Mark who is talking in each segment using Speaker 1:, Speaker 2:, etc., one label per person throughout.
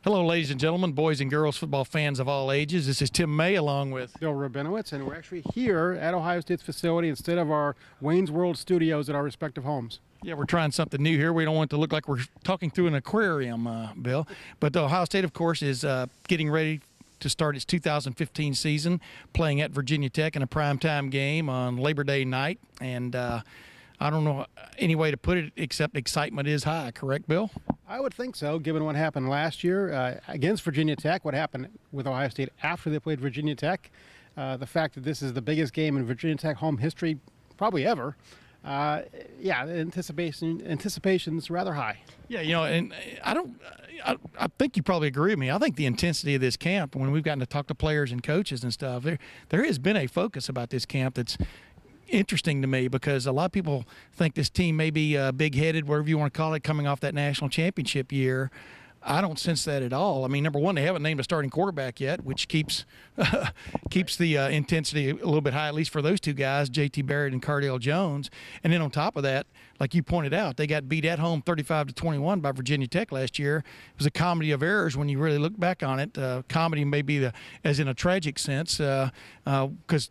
Speaker 1: Hello, ladies and gentlemen, boys and girls, football fans of all ages. This is Tim May along with
Speaker 2: Bill Rabinowitz, and we're actually here at Ohio State's facility instead of our Wayne's World studios at our respective homes.
Speaker 1: Yeah, we're trying something new here. We don't want it to look like we're talking through an aquarium, Bill. But Ohio State, of course, is getting ready to start its 2015 season, playing at Virginia Tech in a primetime game on Labor Day night. And I don't know any way to put it except excitement is high, correct, Bill?
Speaker 2: I would think so, given what happened last year against Virginia Tech, what happened with Ohio State after they played Virginia Tech, the fact that this is the biggest game in Virginia Tech home history probably ever. Yeah, the anticipation's rather high.
Speaker 1: Yeah, you know, and I think you probably agree with me. I think the intensity of this camp, when we've gotten to talk to players and coaches and stuff, there has been a focus about this camp that's interesting to me, because a lot of people think this team may be big-headed, whatever you want to call it, coming off that national championship year. I don't sense that at all. I mean, number one, they haven't named a starting quarterback yet, which keeps the intensity a little bit high, at least for those two guys, J.T. Barrett and Cardale Jones. And then on top of that, like you pointed out, they got beat at home 35-21 by Virginia Tech last year. It was a comedy of errors when you really look back on it. Comedy may be as in a tragic sense, because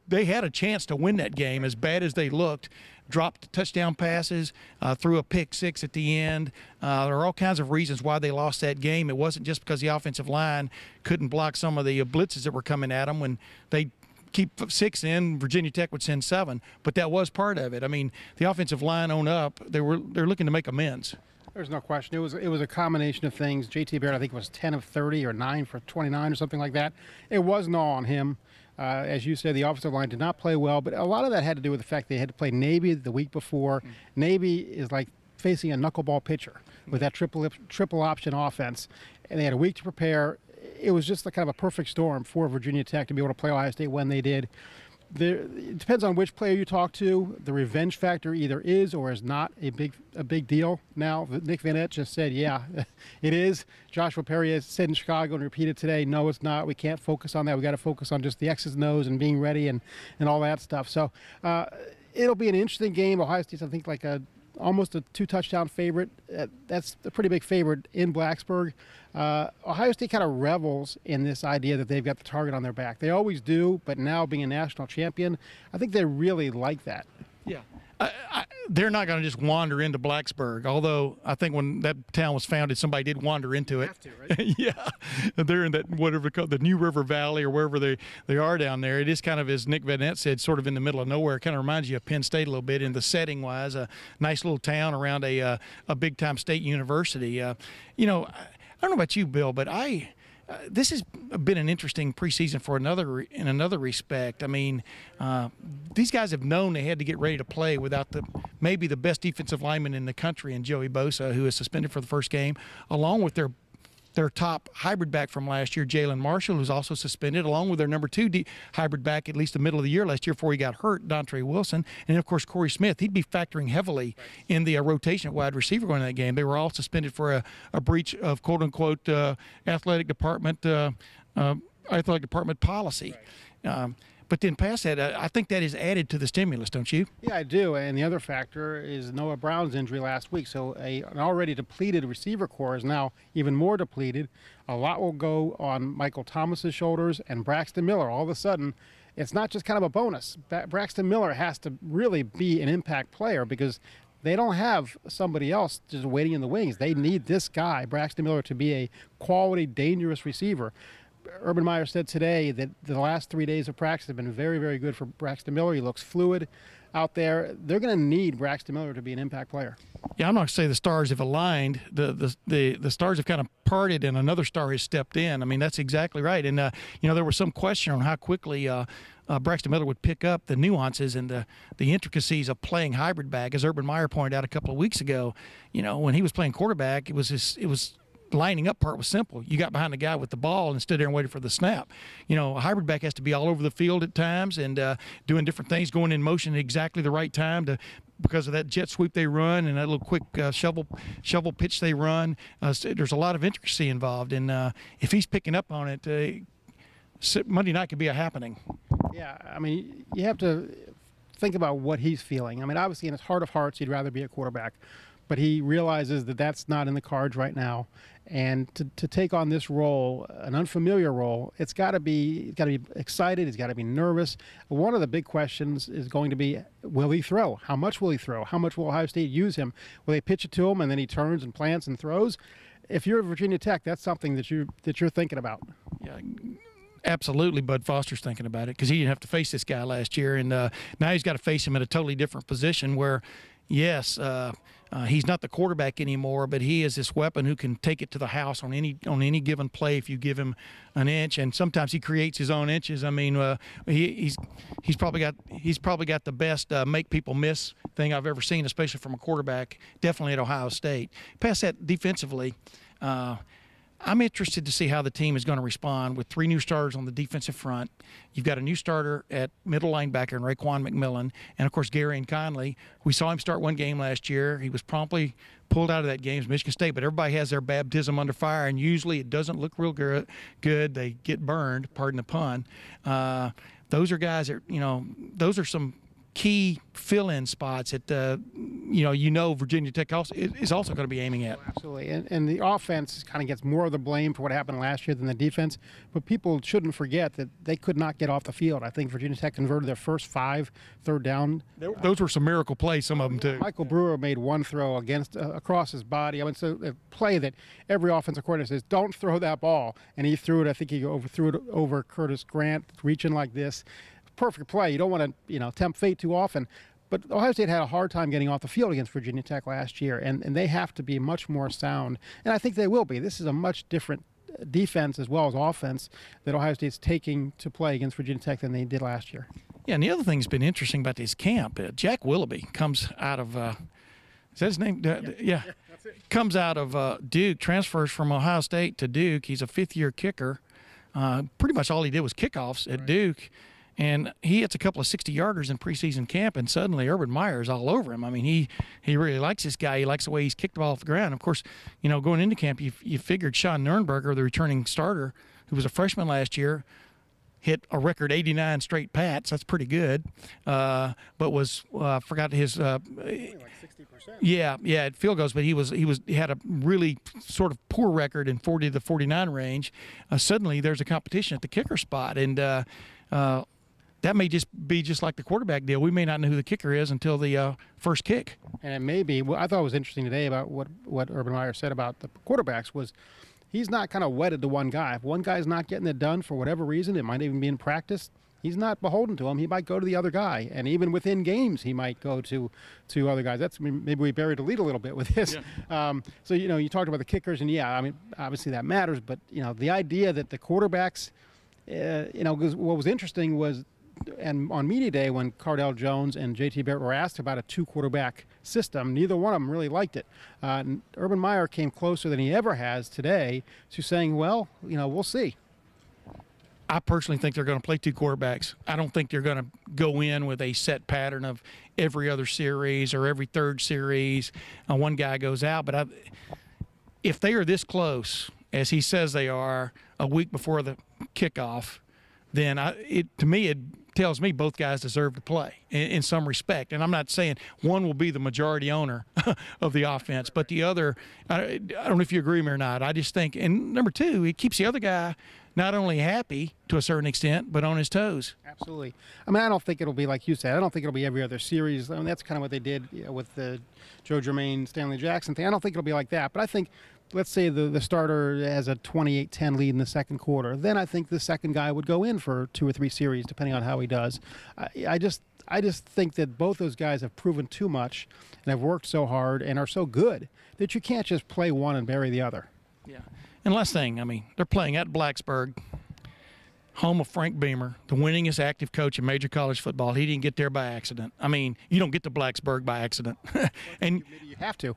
Speaker 1: they had a chance to win that game, as bad as they looked. Dropped touchdown passes, threw a pick six at the end. There are all kinds of reasons why they lost that game. It wasn't just because the offensive line couldn't block some of the blitzes that were coming at them. When they keep six in, Virginia Tech would send seven, but that was part of it. I mean, the offensive line on up, they're looking to make amends.
Speaker 2: There's no question. It was a combination of things. J.T. Barrett, I think, was 10 of 30 or 9 for 29 or something like that. It wasn't all on him. As you said, the offensive line did not play well, but a lot of that had to do with the fact they had to play Navy the week before. Navy is like facing a knuckleball pitcher with that triple option offense, and they had a week to prepare. It was just kind of a perfect storm for Virginia Tech to be able to play Ohio State when they did. It depends on which player you talk to. The revenge factor either is or is not a big deal. Now, Nick Van Etten just said, yeah, it is. Joshua Perry said in Chicago and repeated today, no, it's not. We can't focus on that. We got to focus on just the X's and O's and being ready and all that stuff. So it'll be an interesting game. Ohio State's, I think, like almost a 2-touchdown favorite. That's a pretty big favorite in Blacksburg. Ohio State kind of revels in this idea that they've got the target on their back. They always do, but now being a national champion, I think they really like that.
Speaker 1: Yeah. They're not going to just wander into Blacksburg, although I think when that town was founded, somebody did wander into it.
Speaker 2: Have to, right?
Speaker 1: Yeah. They're in that, whatever called, the New River Valley or wherever they are down there. It is kind of, as Nick Van Etten said, sort of in the middle of nowhere. It kind of reminds you of Penn State a little bit in the setting-wise. A nice little town around a big-time state university. You know, I don't know about you, Bill, but this has been an interesting preseason in another respect. I mean, these guys have known they had to get ready to play without maybe the best defensive lineman in the country in Joey Bosa, who is suspended for the first game, along with their top hybrid back from last year, Jalen Marshall, who's also suspended, along with their number 2 hybrid back at least the middle of the year last year before he got hurt, Dontre Wilson, and then, of course, Corey Smith. He'd be factoring heavily in the rotation at wide receiver going into that game. They were all suspended for a breach of quote-unquote athletic department policy. Right. But then past that, I think that is added to the stimulus, don't you?
Speaker 2: Yeah, I do. And the other factor is Noah Brown's injury last week. So an already depleted receiver corps is now even more depleted. A lot will go on Michael Thomas's shoulders and Braxton Miller. All of a sudden, it's not just kind of a bonus. Braxton Miller has to really be an impact player because they don't have somebody else just waiting in the wings. They need this guy, Braxton Miller, to be a quality, dangerous receiver. Urban Meyer said today that the last 3 days of practice have been very, very good for Braxton Miller. He looks fluid out there. They're going to need Braxton Miller to be an impact player.
Speaker 1: Yeah, I'm not going to say the stars have aligned. The stars have kind of parted, and another star has stepped in. I mean, that's exactly right. And you know, there was some question on how quickly Braxton Miller would pick up the nuances and the intricacies of playing hybrid back. As Urban Meyer pointed out a couple of weeks ago, you know, when he was playing quarterback, it was lining up part was simple. You got behind the guy with the ball and stood there and waited for the snap. You know, a hybrid back has to be all over the field at times and doing different things, going in motion at exactly the right time because of that jet sweep they run and that little quick shovel pitch they run. There's a lot of intricacy involved, and if he's picking up on it, Monday night could be a happening.
Speaker 2: Yeah, I mean, you have to think about what he's feeling. I mean, obviously in his heart of hearts, he'd rather be a quarterback. but he realizes that that's not in the cards right now. And to take on this role, an unfamiliar role, it's got to be excited. He's got to be nervous. One of the big questions is going to be, will he throw? How much will he throw? How much will Ohio State use him? Will they pitch it to him and then he turns and plants and throws? If you're Virginia Tech, that's something that you're thinking about.
Speaker 1: Yeah. Absolutely, Bud Foster's thinking about it because he didn't have to face this guy last year, and now he's got to face him at a totally different position where, yes, he's not the quarterback anymore, but he is this weapon who can take it to the house on any given play if you give him an inch, and sometimes he creates his own inches. I mean, he's probably got the best make people miss thing I've ever seen, especially from a quarterback. Definitely at Ohio State. Past that, defensively. I'm interested to see how the team is going to respond with 3 new starters on the defensive front. You've got a new starter at middle linebacker in Raekwon McMillan, and, of course, Gary and Conley. We saw him start one game last year. He was promptly pulled out of that game, Michigan State, but everybody has their baptism under fire, and usually it doesn't look real good. They get burned, pardon the pun. Those are guys that, those are some key fill-in spots at Virginia Tech is also going to be aiming at.
Speaker 2: Absolutely, and the offense kind of gets more of the blame for what happened last year than the defense, but people shouldn't forget that they could not get off the field. I think Virginia Tech converted their first 5 third down.
Speaker 1: Those were some miracle plays, some of them too.
Speaker 2: Michael Brewer made one throw across his body. I mean, it's a play that every offensive coordinator says, don't throw that ball, and he threw it. I think he overthrew it over Curtis Grant, reaching like this. Perfect play. You don't want to, tempt fate too often. But Ohio State had a hard time getting off the field against Virginia Tech last year, and they have to be much more sound. And I think they will be. This is a much different defense as well as offense that Ohio State's taking to play against Virginia Tech than they did last year.
Speaker 1: Yeah, and the other thing that's been interesting about this camp, Jack Willoughby comes out of is that his name? Yeah. That's it. Comes out of Duke, transfers from Ohio State to Duke. He's a 5th-year kicker. Pretty much all he did was kickoffs at Duke. And he hits a couple of 60-yarders in preseason camp, and suddenly Urban Meyer's all over him. I mean, he really likes this guy. He likes the way he's kicked the ball off the ground. Of course, going into camp, you figured Sean Nurnberger, the returning starter, who was a freshman last year, hit a record 89 straight pats. That's pretty good. But was forgot his
Speaker 2: like 60%.
Speaker 1: Yeah, at field goals, but he had a really sort of poor record in 40 to 49 range. Suddenly, there's a competition at the kicker spot, and that may just be just like the quarterback deal. We may not know who the kicker is until the first kick.
Speaker 2: And it may be. What I thought was interesting today about what Urban Meyer said about the quarterbacks was he's not kind of wedded to one guy. If one guy's not getting it done for whatever reason, it might even be in practice, he's not beholden to him. He might go to the other guy. And even within games, he might go to other guys. Maybe we buried the lead a little bit with this. Yeah. So, you talked about the kickers, and, yeah, I mean, obviously that matters. But, the idea that the quarterbacks, what was interesting was, and on media day when Cardell Jones and JT Barrett were asked about a 2-quarterback system, neither one of them really liked it. Urban Meyer came closer than he ever has today to saying, well, we'll see.
Speaker 1: I personally think they're going to play 2 quarterbacks. I don't think they're going to go in with a set pattern of every other series or every third series. One guy goes out. But if they are this close, as he says they are, a week before the kickoff, then to me it tells me both guys deserve to play in some respect. And I'm not saying one will be the majority owner of the offense, but the other, I don't know if you agree with me or not. I just think, and number 2, it keeps the other guy not only happy to a certain extent, but on his toes.
Speaker 2: Absolutely. I mean, I don't think it'll be like you said. I don't think it'll be every other series. I mean, that's kind of what they did with the Joe Germain, Stanley Jackson thing. I don't think it'll be like that. But I think, let's say the starter has a 28-10 lead in the second quarter. Then I think the second guy would go in for 2 or 3 series, depending on how he does. I just think that both those guys have proven too much and have worked so hard and are so good that you can't just play one and bury the other.
Speaker 1: Yeah. And last thing, I mean, they're playing at Blacksburg, home of Frank Beamer, the winningest active coach in major college football. He didn't get there by accident. I mean, you don't get to Blacksburg by accident. And
Speaker 2: maybe you have to.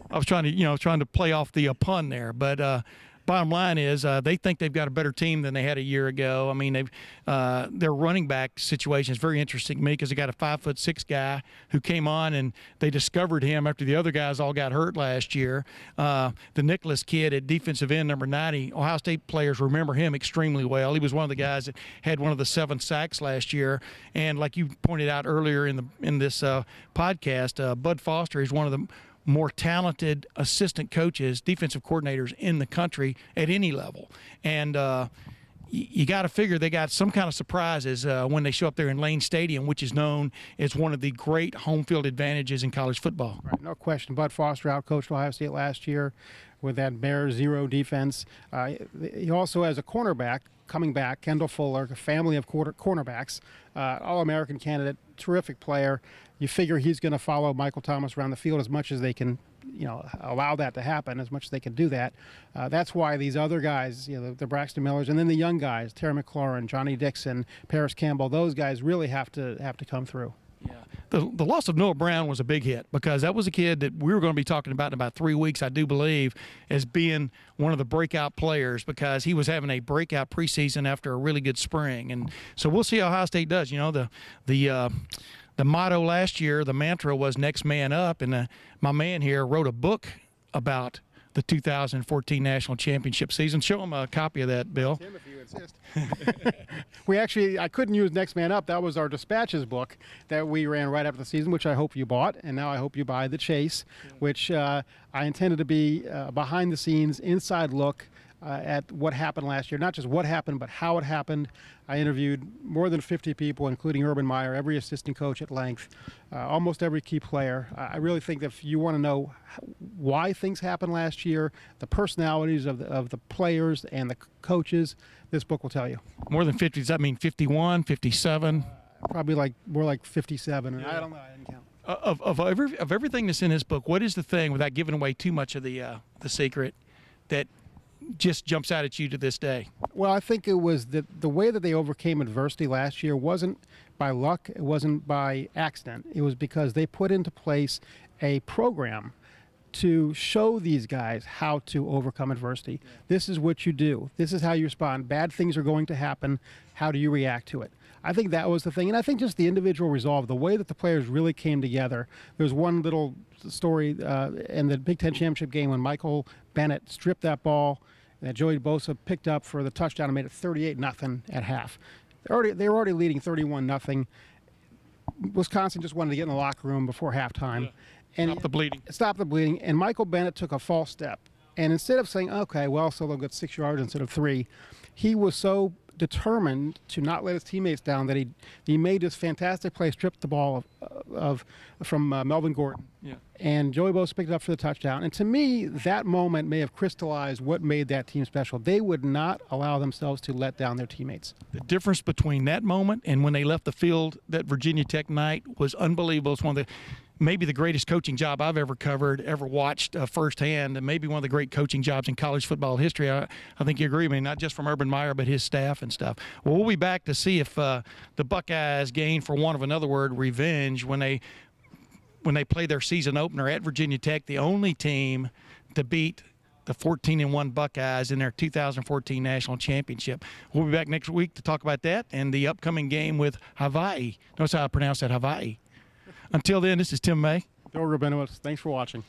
Speaker 1: I was trying to play off the pun there, but bottom line is they think they've got a better team than they had a year ago. I mean, their running back situation is very interesting to me because they got a 5'6" guy who came on and they discovered him after the other guys all got hurt last year. The Nicholas kid at defensive end, number 90, Ohio State players remember him extremely well. He was one of the guys that had one of the 7 sacks last year. And like you pointed out earlier in this podcast, Bud Foster is one of the more talented assistant coaches, defensive coordinators in the country at any level. And you got to figure they got some kind of surprises when they show up there in Lane Stadium, which is known as one of the great home field advantages in college football.
Speaker 2: Right, no question. Bud Foster outcoached Ohio State last year with that Bears zero defense. He also has a cornerback coming back, Kendall Fuller, a family of cornerbacks, All-American candidate, terrific player. You figure he's going to follow Michael Thomas around the field as much as they can, allow that to happen, as much as they can do that. That's why these other guys, the Braxton Millers, and then the young guys, Terry McLaurin, Johnny Dixon, Paris Campbell, those guys really have to come through.
Speaker 1: Yeah. The loss of Noah Brown was a big hit because that was a kid that we were going to be talking about in about 3 weeks, I do believe, as being one of the breakout players because he was having a breakout preseason after a really good spring. And so we'll see how Ohio State does. The motto last year, the mantra was next man up, and my man here wrote a book about the 2014 National Championship season. Show him a copy of that, Bill.
Speaker 2: Tim, if you insist. I couldn't use Next Man Up. That was our Dispatches book that we ran right after the season, which I hope you bought, and now I hope you buy The Chase, which I intended to be a behind-the-scenes, inside look at what happened last year. Not just what happened, but how it happened. I interviewed more than 50 people, including Urban Meyer, every assistant coach at length, almost every key player. I really think that if you want to know why things happened last year, the personalities of the players and the coaches, this book will tell you.
Speaker 1: More than 50, does that mean 51, 57?
Speaker 2: Probably more like 57. Yeah. I don't know. I didn't count.
Speaker 1: Of everything that's in this book, what is the thing, without giving away too much of the secret, that just jumps out at you to this day?
Speaker 2: Well, I think it was the way that they overcame adversity last year wasn't by luck, it wasn't by accident. It was because they put into place a program to show these guys how to overcome adversity. Yeah. This is what you do. This is how you respond. Bad things are going to happen. How do you react to it? I think that was the thing. And I think just the individual resolve, the way that the players really came together. There's one little story in the Big Ten Championship game when Michael Bennett stripped that ball that Joey Bosa picked up for the touchdown and made it 38-0 at half. They were already leading 31-0. Wisconsin just wanted to get in the locker room before halftime.
Speaker 1: Yeah.
Speaker 2: And
Speaker 1: stop the bleeding.
Speaker 2: Stop the bleeding. And Michael Bennett took a false step. And instead of saying, okay, well, so they'll get 6 yards instead of 3, he was so determined to not let his teammates down that he made this fantastic play, stripped the ball from Melvin Gordon.
Speaker 1: Yeah.
Speaker 2: And Joey Bosa picked it up for the touchdown. And to me, that moment may have crystallized what made that team special. They would not allow themselves to let down their teammates.
Speaker 1: The difference between that moment and when they left the field that Virginia Tech night was unbelievable. It's one of the maybe the greatest coaching job I've ever covered, ever watched firsthand, and maybe one of the great coaching jobs in college football history. I think you agree with me, not just from Urban Meyer, but his staff and stuff. Well, we'll be back to see if the Buckeyes gain, for want of another word, revenge when they play their season opener at Virginia Tech, the only team to beat the 14-1 Buckeyes in their 2014 National Championship. We'll be back next week to talk about that and the upcoming game with Hawaii. Notice how I pronounce that, Hawaii. Until then, this is Tim May.
Speaker 2: Bill Rabinowitz. Thanks for watching.